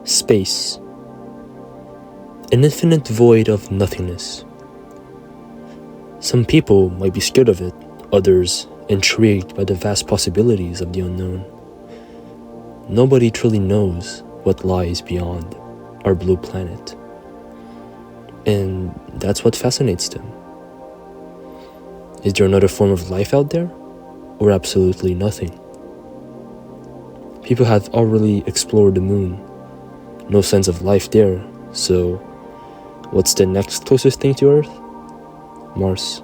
Space. An infinite void of nothingness. Some people might be scared of it, others intrigued by the vast possibilities of the unknown. Nobody truly knows what lies beyond our blue planet. And that's what fascinates them. Is there another form of life out there? Or absolutely nothing? People have already explored the moon. No signs of life there, so what's the next closest thing to Earth? Mars.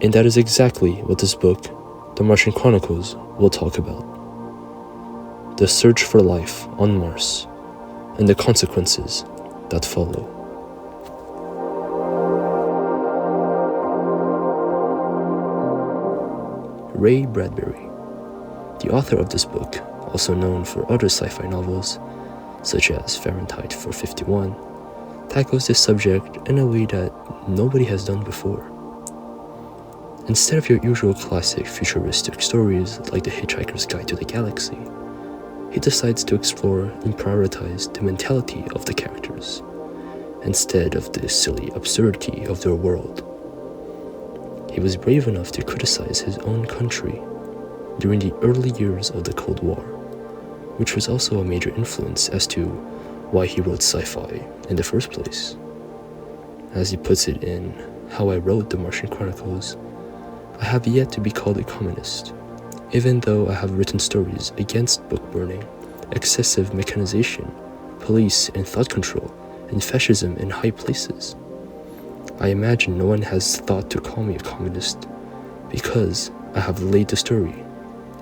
And that is exactly what this book, The Martian Chronicles, will talk about. The search for life on Mars, and the consequences that follow. Ray Bradbury, the author of this book, also known for other sci-fi novels, such as Fahrenheit 451, tackles this subject in a way that nobody has done before. Instead of your usual classic futuristic stories like The Hitchhiker's Guide to the Galaxy, he decides to explore and prioritize the mentality of the characters, instead of the silly absurdity of their world. He was brave enough to criticize his own country during the early years of the Cold War, which was also a major influence as to why he wrote sci-fi in the first place. As he puts it in How I Wrote the Martian Chronicles, I have yet to be called a communist, even though I have written stories against book burning, excessive mechanization, police and thought control, and fascism in high places. I imagine no one has thought to call me a communist because I have laid the story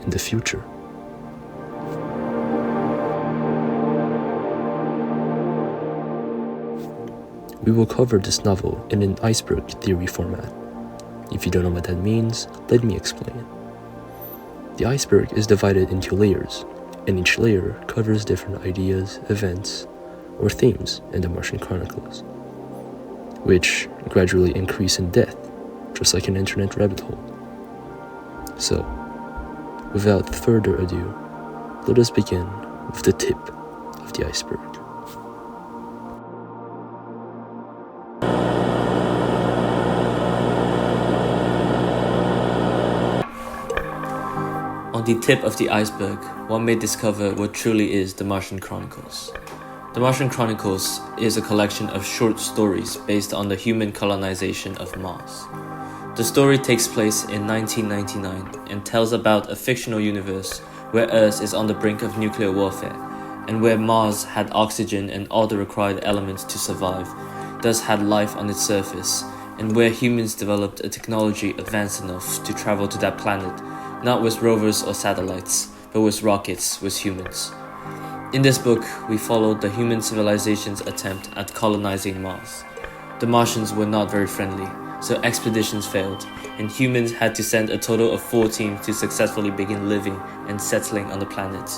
in the future. We will cover this novel in an iceberg theory format. If you don't know what that means, let me explain. The iceberg is divided into layers, and each layer covers different ideas, events, or themes in the Martian Chronicles, which gradually increase in depth, just like an internet rabbit hole. So, without further ado, let us begin with the tip of the iceberg. On the tip of the iceberg, one may discover what truly is The Martian Chronicles. The Martian Chronicles is a collection of short stories based on the human colonization of Mars. The story takes place in 1999 and tells about a fictional universe where Earth is on the brink of nuclear warfare, and where Mars had oxygen and all the required elements to survive, thus had life on its surface, and where humans developed a technology advanced enough to travel to that planet, not with rovers or satellites, but with rockets, with humans. In this book, we followed the human civilization's attempt at colonizing Mars. The Martians were not very friendly, so expeditions failed, and humans had to send a total of 4 teams to successfully begin living and settling on the planet.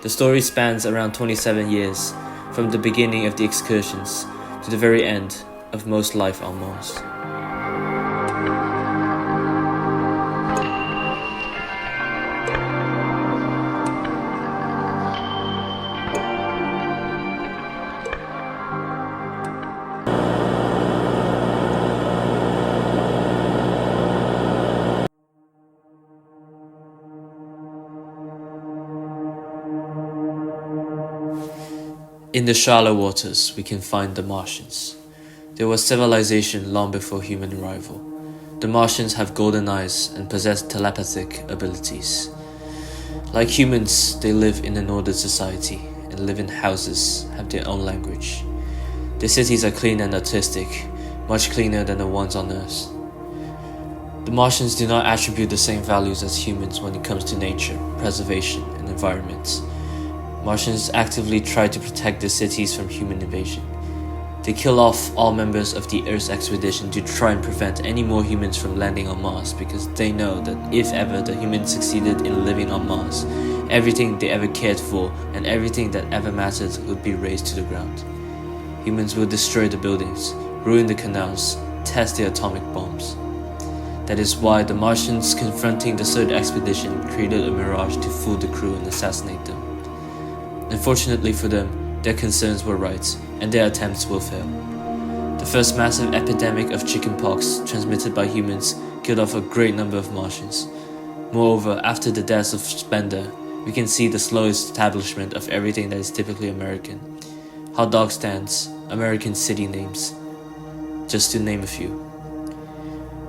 The story spans around 27 years, from the beginning of the excursions to the very end of most life on Mars. In the shallow waters, we can find the Martians. There was civilization long before human arrival. The Martians have golden eyes and possess telepathic abilities. Like humans, they live in an ordered society and live in houses, have their own language. Their cities are clean and artistic, much cleaner than the ones on Earth. The Martians do not attribute the same values as humans when it comes to nature, preservation, and environment. Martians actively try to protect their cities from human invasion. They kill off all members of the Earth's expedition to try and prevent any more humans from landing on Mars, because they know that if ever the humans succeeded in living on Mars, everything they ever cared for and everything that ever mattered would be razed to the ground. Humans will destroy the buildings, ruin the canals, test their atomic bombs. That is why the Martians confronting the third expedition created a mirage to fool the crew and assassinate them. Unfortunately for them, their concerns were right, and their attempts will fail. The first massive epidemic of chickenpox transmitted by humans killed off a great number of Martians. Moreover, after the deaths of Spender, we can see the slow establishment of everything that is typically American. Hot dog stands, American city names, just to name a few.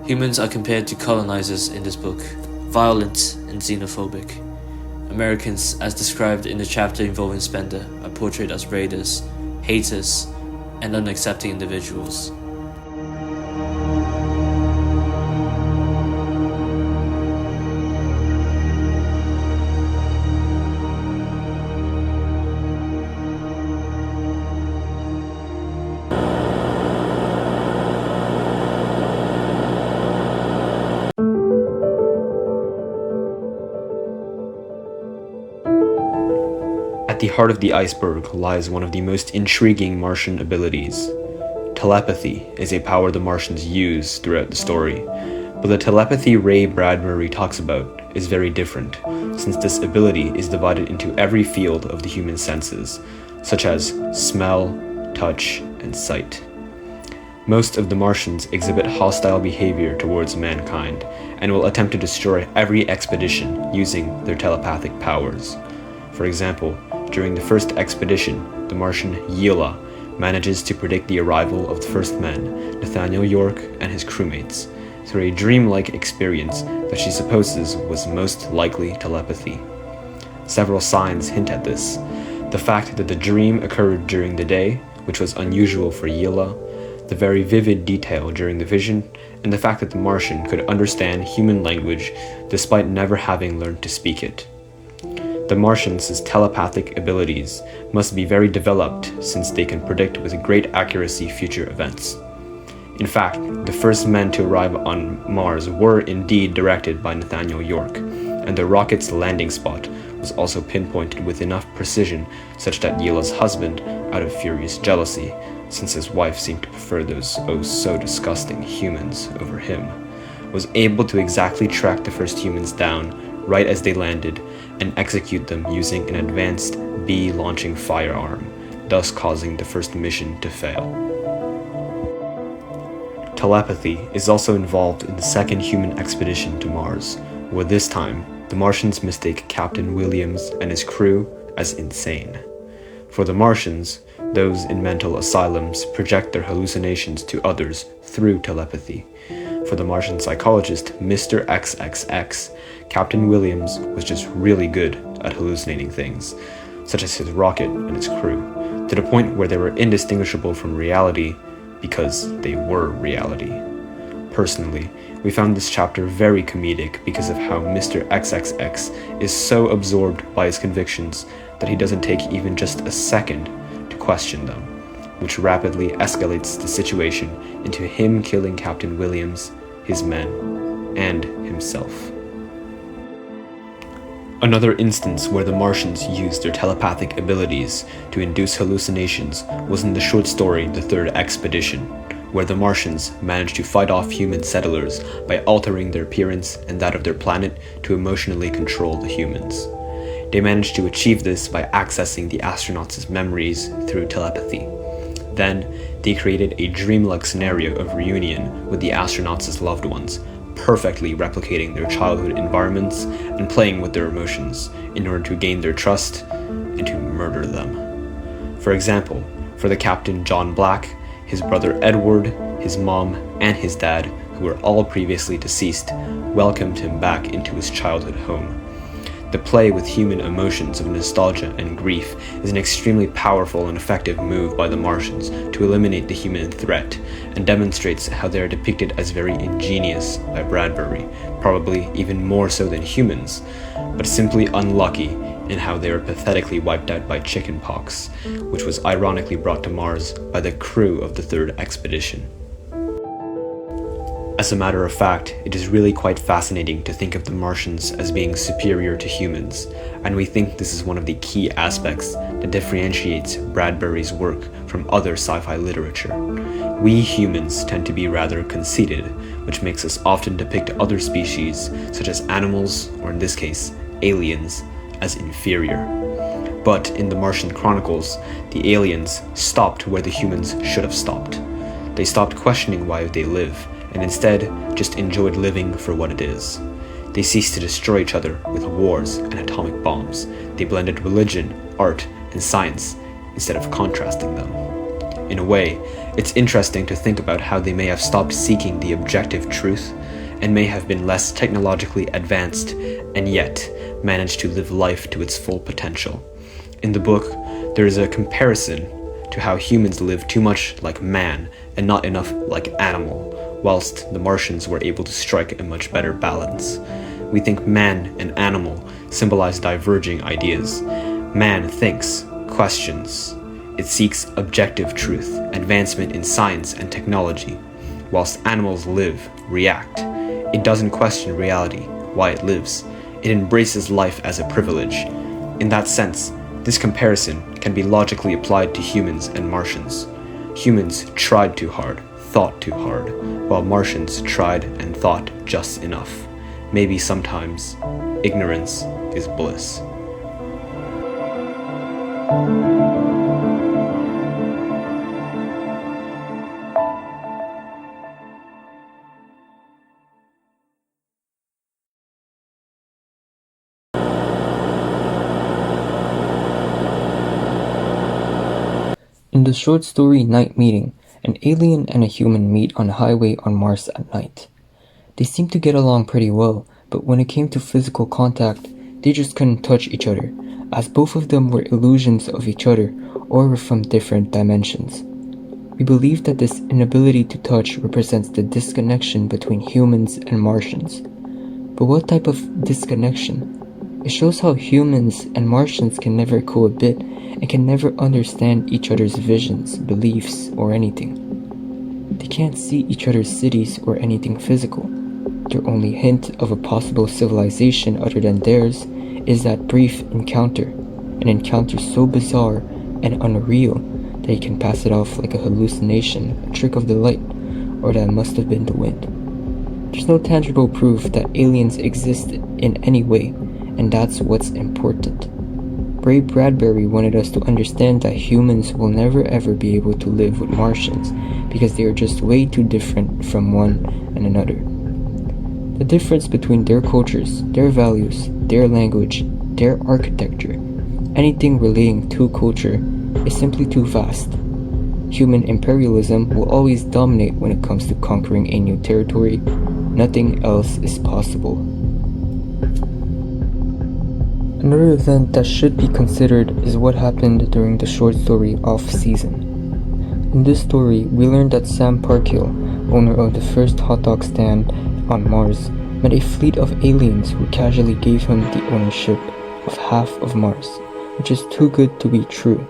Humans are compared to colonizers in this book, violent and xenophobic. Americans, as described in the chapter involving Spender, are portrayed as raiders, haters, and unaccepting individuals. At the heart of the iceberg lies one of the most intriguing Martian abilities. Telepathy is a power the Martians use throughout the story, but the telepathy Ray Bradbury talks about is very different, since this ability is divided into every field of the human senses, such as smell, touch, and sight. Most of the Martians exhibit hostile behavior towards mankind, and will attempt to destroy every expedition using their telepathic powers. For example, during the first expedition, the Martian Yela manages to predict the arrival of the first men, Nathaniel York and his crewmates, through a dreamlike experience that she supposes was most likely telepathy. Several signs hint at this. The fact that the dream occurred during the day, which was unusual for Yela, the very vivid detail during the vision, and the fact that the Martian could understand human language despite never having learned to speak it. The Martians' telepathic abilities must be very developed since they can predict with great accuracy future events. In fact, the first men to arrive on Mars were indeed directed by Nathaniel York, and the rocket's landing spot was also pinpointed with enough precision such that Yela's husband, out of furious jealousy, since his wife seemed to prefer those so disgusting humans over him, was able to exactly track the first humans down right as they landed and execute them using an advanced bee-launching firearm, thus causing the first mission to fail. Telepathy is also involved in the second human expedition to Mars, where this time, the Martians mistake Captain Williams and his crew as insane. For the Martians, those in mental asylums project their hallucinations to others through telepathy. For the Martian psychologist Mr. XXX, Captain Williams was just really good at hallucinating things, such as his rocket and his crew, to the point where they were indistinguishable from reality because they were reality. Personally, we found this chapter very comedic because of how Mr. XXX is so absorbed by his convictions that he doesn't take even just a second to question them, which rapidly escalates the situation into him killing Captain Williams, his men, and himself. Another instance where the Martians used their telepathic abilities to induce hallucinations was in the short story The Third Expedition, where the Martians managed to fight off human settlers by altering their appearance and that of their planet to emotionally control the humans. They managed to achieve this by accessing the astronauts' memories through telepathy. Then, they created a dreamlike scenario of reunion with the astronauts' loved ones, perfectly replicating their childhood environments and playing with their emotions in order to gain their trust and to murder them. For example, for the Captain John Black, his brother Edward, his mom, and his dad, who were all previously deceased, welcomed him back into his childhood home. The play with human emotions of nostalgia and grief is an extremely powerful and effective move by the Martians to eliminate the human threat, and demonstrates how they are depicted as very ingenious by Bradbury, probably even more so than humans, but simply unlucky in how they are pathetically wiped out by chickenpox, which was ironically brought to Mars by the crew of the third expedition. As a matter of fact, it is really quite fascinating to think of the Martians as being superior to humans, and we think this is one of the key aspects that differentiates Bradbury's work from other sci-fi literature. We humans tend to be rather conceited, which makes us often depict other species, such as animals, or in this case, aliens, as inferior. But in the Martian Chronicles, the aliens stopped where the humans should have stopped. They stopped questioning why they live, and instead just enjoyed living for what it is. They ceased to destroy each other with wars and atomic bombs. They blended religion, art, and science instead of contrasting them. In a way, it's interesting to think about how they may have stopped seeking the objective truth and may have been less technologically advanced and yet managed to live life to its full potential. In the book, there is a comparison to how humans live too much like man and not enough like animal, whilst the Martians were able to strike a much better balance. We think man and animal symbolize diverging ideas. Man thinks, questions. It seeks objective truth, advancement in science and technology, whilst animals live, react. It doesn't question reality, why it lives. It embraces life as a privilege. In that sense, this comparison can be logically applied to humans and Martians. Humans tried too hard, thought too hard, while Martians tried and thought just enough. Maybe sometimes ignorance is bliss. In the short story Night Meeting, an alien and a human meet on a highway on Mars at night. They seemed to get along pretty well, but when it came to physical contact, they just couldn't touch each other, as both of them were illusions of each other or were from different dimensions. We believe that this inability to touch represents the disconnection between humans and Martians. But what type of disconnection? It shows how humans and Martians can never cohabit and can never understand each other's visions, beliefs, or anything. They can't see each other's cities or anything physical. Their only hint of a possible civilization other than theirs is that brief encounter, an encounter so bizarre and unreal that you can pass it off like a hallucination, a trick of the light, or that it must have been the wind. There's no tangible proof that aliens exist in any way, and that's what's important. Ray Bradbury wanted us to understand that humans will never ever be able to live with Martians because they are just way too different from one and another. The difference between their cultures, their values, their language, their architecture, anything relating to culture is simply too vast. Human imperialism will always dominate when it comes to conquering a new territory. Nothing else is possible. Another event that should be considered is what happened during the short story Off-Season. In this story, we learned that Sam Parkhill, owner of the first hot dog stand on Mars, met a fleet of aliens who casually gave him the ownership of half of Mars, which is too good to be true.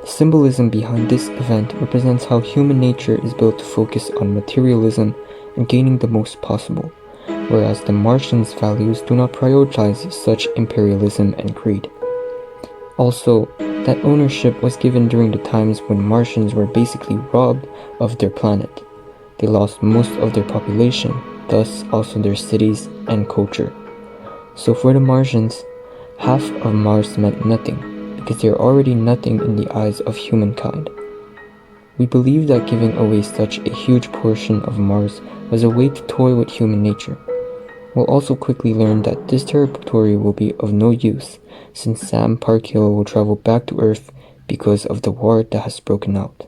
The symbolism behind this event represents how human nature is built to focus on materialism and gaining the most possible, whereas the Martians' values do not prioritize such imperialism and greed. Also, that ownership was given during the times when Martians were basically robbed of their planet. They lost most of their population, thus also their cities and culture. So for the Martians, half of Mars meant nothing, because they are already nothing in the eyes of humankind. We believe that giving away such a huge portion of Mars was a way to toy with human nature. We'll also quickly learn that this territory will be of no use, since Sam Parkhill will travel back to Earth because of the war that has broken out.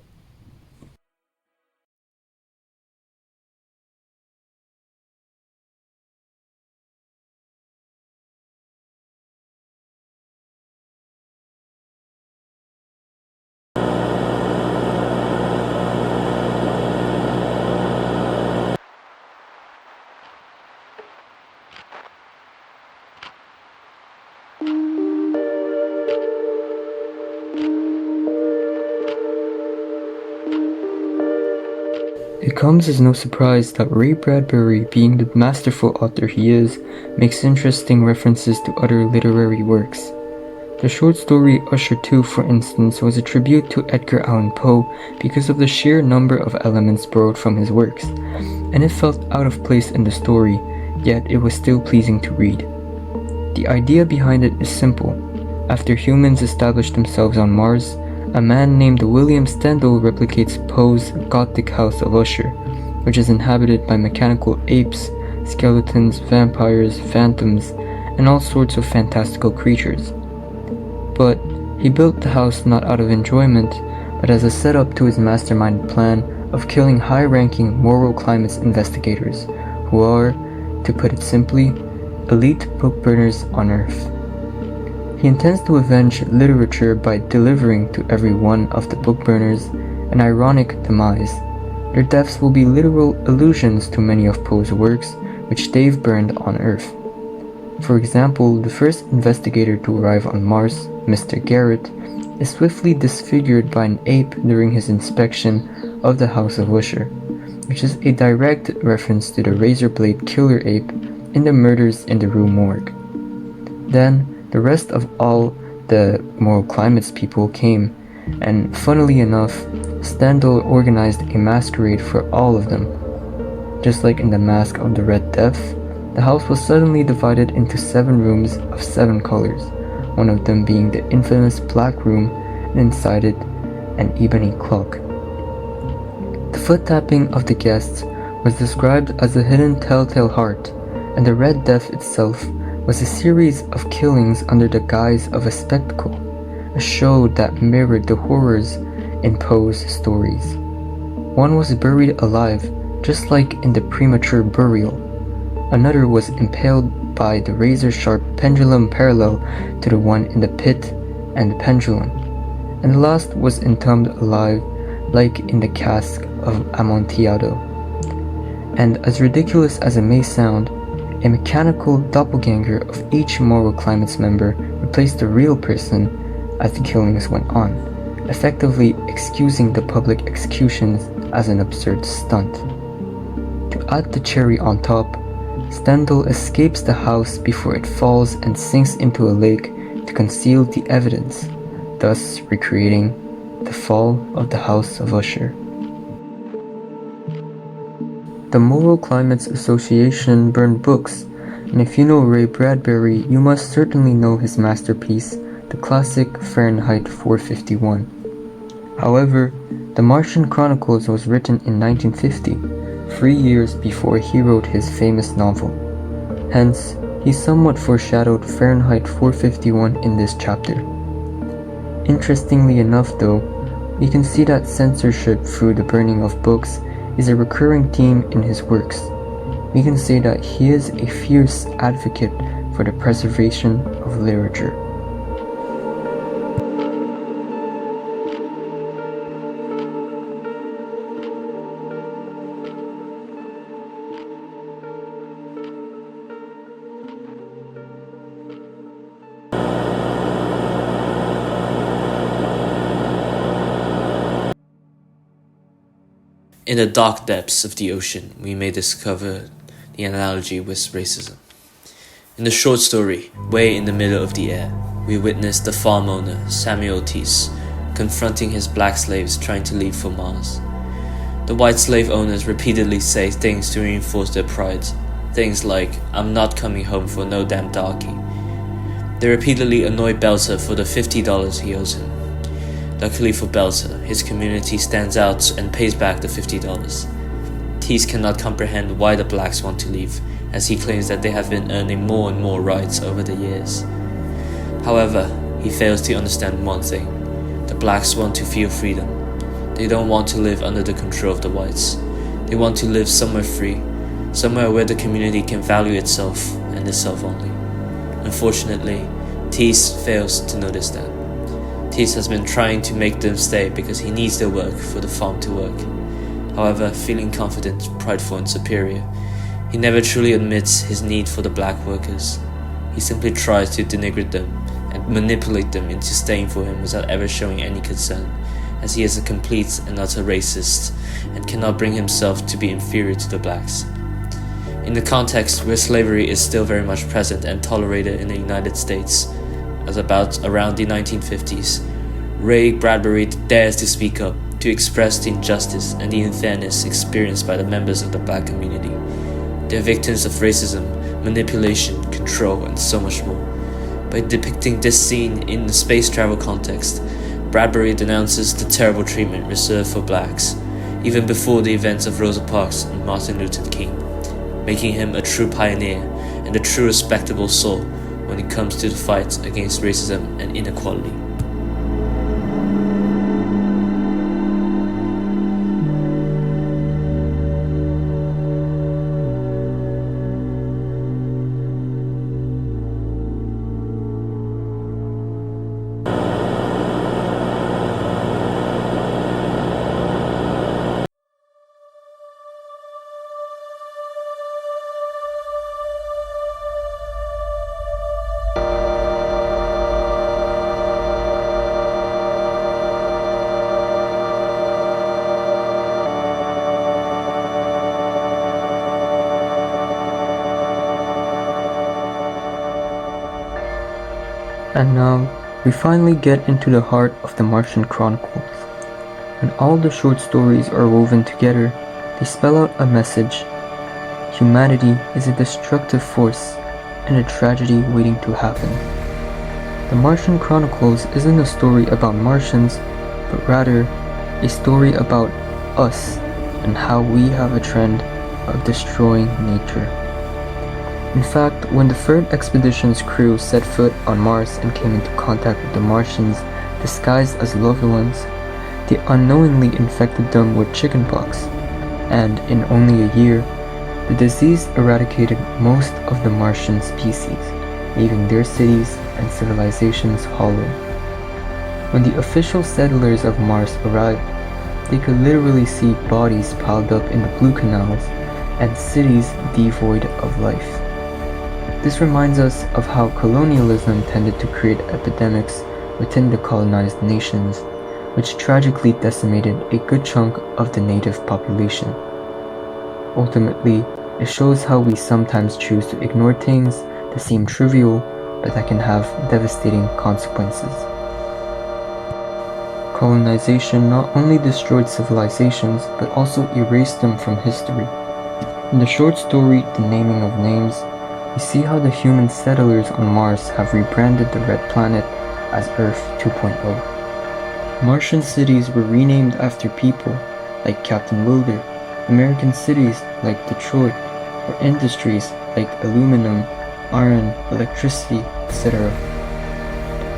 It comes as no surprise that Ray Bradbury, being the masterful author he is, makes interesting references to other literary works. The short story Usher 2, for instance, was a tribute to Edgar Allan Poe because of the sheer number of elements borrowed from his works, and it felt out of place in the story, yet it was still pleasing to read. The idea behind it is simple. After humans established themselves on Mars, a man named William Stendhal replicates Poe's Gothic house of Usher, which is inhabited by mechanical apes, skeletons, vampires, phantoms, and all sorts of fantastical creatures. But he built the house not out of enjoyment, but as a setup to his mastermind plan of killing high-ranking moral climates investigators, who are, to put it simply, elite book burners on Earth. He intends to avenge literature by delivering to every one of the book burners an ironic demise. Their deaths will be literal allusions to many of Poe's works which they've burned on Earth. For example, the first investigator to arrive on Mars, Mr. Garrett, is swiftly disfigured by an ape during his inspection of the House of Usher, which is a direct reference to the razor-blade killer ape in the Murders in the Rue Morgue. Then, the rest of all the Moral Climates people came, and funnily enough, Stendhal organized a masquerade for all of them. Just like in the Mask of the Red Death, the house was suddenly divided into 7 rooms of 7 colors, one of them being the infamous Black Room, and inside it, an ebony clock. The foot-tapping of the guests was described as a hidden telltale heart, and the Red Death itself was a series of killings under the guise of a spectacle, a show that mirrored the horrors in Poe's stories. One was buried alive, just like in the premature burial. Another was impaled by the razor-sharp pendulum parallel to the one in the pit and the pendulum, and the last was entombed alive, like in the cask of Amontillado. And as ridiculous as it may sound, a mechanical doppelganger of each Moral Climates member replaced the real person as the killings went on, effectively excusing the public executions as an absurd stunt. To add the cherry on top, Stendhal escapes the house before it falls and sinks into a lake to conceal the evidence, thus recreating the fall of the House of Usher. The Moral Climates Association burned books, and if you know Ray Bradbury, you must certainly know his masterpiece, the classic Fahrenheit 451. However, the Martian Chronicles was written in 1950, 3 years before he wrote his famous novel. Hence, he somewhat foreshadowed Fahrenheit 451 in this chapter. Interestingly enough though, you can see that censorship through the burning of books is a recurring theme in his works. We can say that he is a fierce advocate for the preservation of literature. In the dark depths of the ocean, we may discover the analogy with racism. In the short story, Way in the Middle of the Air, we witness the farm owner, Samuel Tease, confronting his black slaves trying to leave for Mars. The white slave owners repeatedly say things to reinforce their pride, things like, "I'm not coming home for no damn darky." They repeatedly annoy Belter for the $50 he owes him. Luckily for Belter, his community stands out and pays back the $50. Tease cannot comprehend why the blacks want to leave, as he claims that they have been earning more and more rights over the years. However, he fails to understand one thing: the blacks want to feel freedom. They don't want to live under the control of the whites. They want to live somewhere free, somewhere where the community can value itself and itself only. Unfortunately, Tease fails to notice that. Tease has been trying to make them stay because he needs their work for the farm to work. However, feeling confident, prideful and superior, he never truly admits his need for the black workers. He simply tries to denigrate them and manipulate them into staying for him without ever showing any concern, as he is a complete and utter racist and cannot bring himself to be inferior to the blacks. In the context where slavery is still very much present and tolerated in the United States, as about around the 1950s, Ray Bradbury dares to speak up, to express the injustice and the unfairness experienced by the members of the black community. They're victims of racism, manipulation, control, and so much more. By depicting this scene in the space travel context, Bradbury denounces the terrible treatment reserved for blacks, even before the events of Rosa Parks and Martin Luther King, making him a true pioneer and a true respectable soul when it comes to the fight against racism and inequality. And now, we finally get into the heart of the Martian Chronicles. When all the short stories are woven together, they spell out a message. Humanity is a destructive force and a tragedy waiting to happen. The Martian Chronicles isn't a story about Martians, but rather a story about us and how we have a trend of destroying nature. In fact, when the third expedition's crew set foot on Mars and came into contact with the Martians disguised as loved ones, they unknowingly infected them with chickenpox, and in only a year, the disease eradicated most of the Martian species, leaving their cities and civilizations hollow. When the official settlers of Mars arrived, they could literally see bodies piled up in the blue canals and cities devoid of life. This reminds us of how colonialism tended to create epidemics within the colonized nations, which tragically decimated a good chunk of the native population. Ultimately, it shows how we sometimes choose to ignore things that seem trivial but that can have devastating consequences. Colonization not only destroyed civilizations but also erased them from history. In the short story The Naming of Names, we see how the human settlers on Mars have rebranded the Red Planet as Earth 2.0. Martian cities were renamed after people like Captain Wilder, American cities like Detroit, or industries like aluminum, iron, electricity, etc.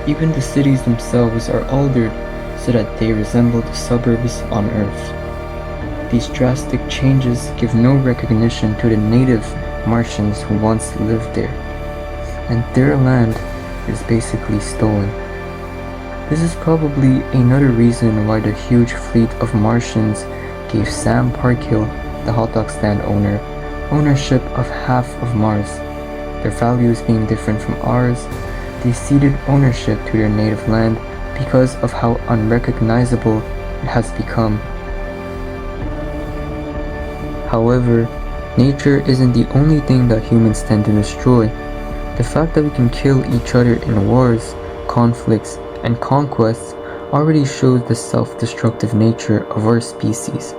Even the cities themselves are altered so that they resemble the suburbs on Earth. These drastic changes give no recognition to the native Martians who once lived there, and their land is basically stolen. This is probably another reason why the huge fleet of Martians gave Sam Parkhill, the hot dog stand owner, ownership of half of Mars. Their values being different from ours, they ceded ownership to their native land because of how unrecognizable it has become. However, nature isn't the only thing that humans tend to destroy. The fact that we can kill each other in wars, conflicts, and conquests already shows the self-destructive nature of our species,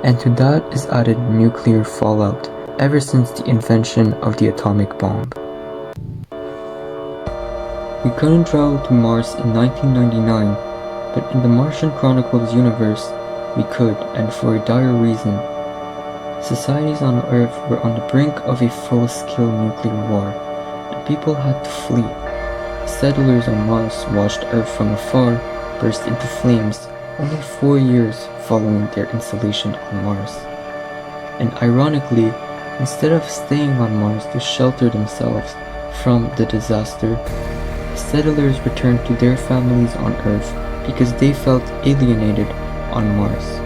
and to that is added nuclear fallout ever since the invention of the atomic bomb. We couldn't travel to Mars in 1999, but in the Martian Chronicles universe, we could, and for a dire reason. Societies on Earth were on the brink of a full-scale nuclear war, and people had to flee. Settlers on Mars watched Earth from afar burst into flames only 4 years following their installation on Mars. And ironically, instead of staying on Mars to shelter themselves from the disaster, settlers returned to their families on Earth because they felt alienated on Mars.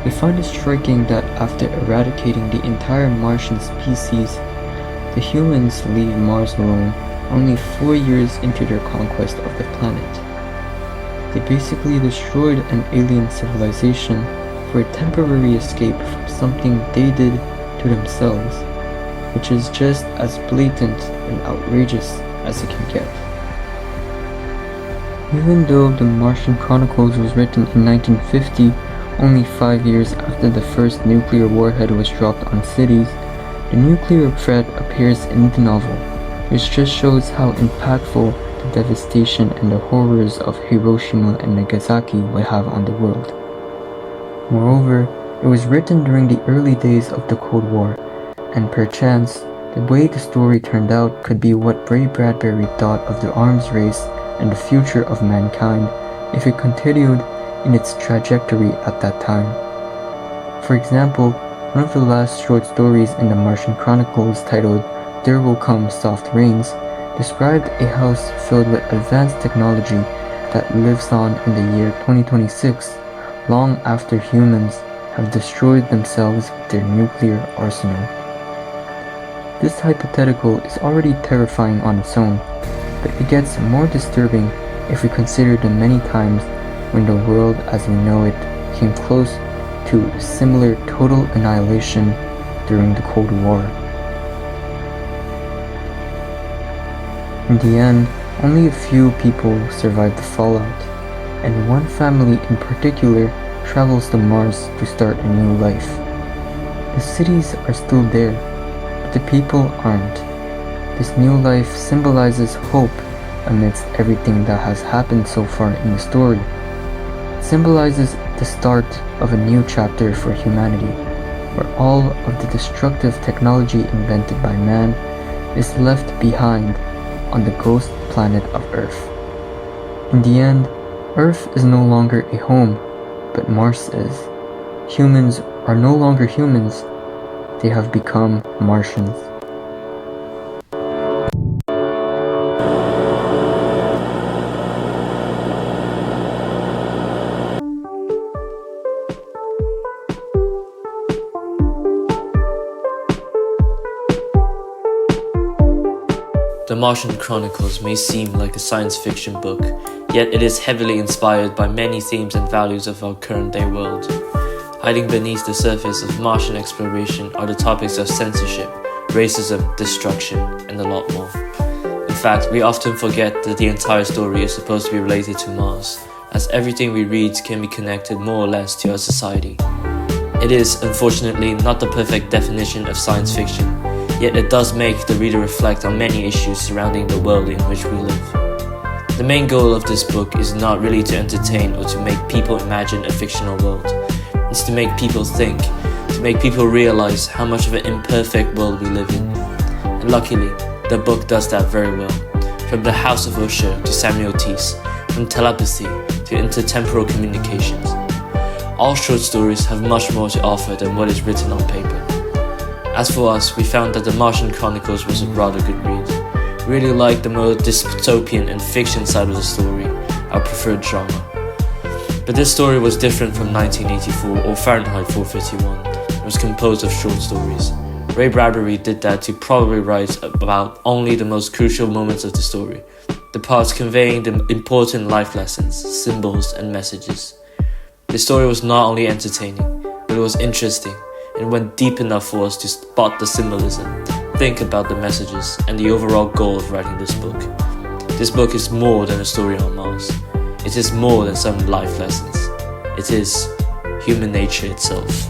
We find it striking that after eradicating the entire Martian species, the humans leave Mars alone only 4 years into their conquest of the planet. They basically destroyed an alien civilization for a temporary escape from something they did to themselves, which is just as blatant and outrageous as it can get. Even though the Martian Chronicles was written in 1950, only 5 years after the first nuclear warhead was dropped on cities, the nuclear threat appears in the novel, which just shows how impactful the devastation and the horrors of Hiroshima and Nagasaki would have on the world. Moreover, it was written during the early days of the Cold War, and perchance, the way the story turned out could be what Ray Bradbury thought of the arms race and the future of mankind if it continued in its trajectory at that time. For example, one of the last short stories in the Martian Chronicles, titled There Will Come Soft Rains, described a house filled with advanced technology that lives on in the year 2026, long after humans have destroyed themselves with their nuclear arsenal. This hypothetical is already terrifying on its own, but it gets more disturbing if we consider the many times when the world as we know it came close to similar total annihilation during the Cold War. In the end, only a few people survived the fallout, and one family in particular travels to Mars to start a new life. The cities are still there, but the people aren't. This new life symbolizes hope amidst everything that has happened so far in the story. It symbolizes the start of a new chapter for humanity, where all of the destructive technology invented by man is left behind on the ghost planet of Earth. In the end, Earth is no longer a home, but Mars is. Humans are no longer humans, they have become Martians. The Martian Chronicles may seem like a science fiction book, yet it is heavily inspired by many themes and values of our current day world. Hiding beneath the surface of Martian exploration are the topics of censorship, racism, destruction, and a lot more. In fact, we often forget that the entire story is supposed to be related to Mars, as everything we read can be connected more or less to our society. It is, unfortunately, not the perfect definition of science fiction, yet it does make the reader reflect on many issues surrounding the world in which we live. The main goal of this book is not really to entertain or to make people imagine a fictional world. It's to make people think, to make people realize how much of an imperfect world we live in. And luckily, the book does that very well. From The House of Usher to Samuel Tease, from telepathy to intertemporal communications. All short stories have much more to offer than what is written on paper. As for us, we found that The Martian Chronicles was a rather good read. We really liked the more dystopian and fiction side of the story, our preferred genre. But this story was different from 1984 or Fahrenheit 451. It was composed of short stories. Ray Bradbury did that to probably write about only the most crucial moments of the story, the parts conveying the important life lessons, symbols, and messages. The story was not only entertaining, but it was interesting, and went deep enough for us to spot the symbolism, think about the messages, and the overall goal of writing this book. This book is more than a story on Mars. It is more than some life lessons. It is human nature itself.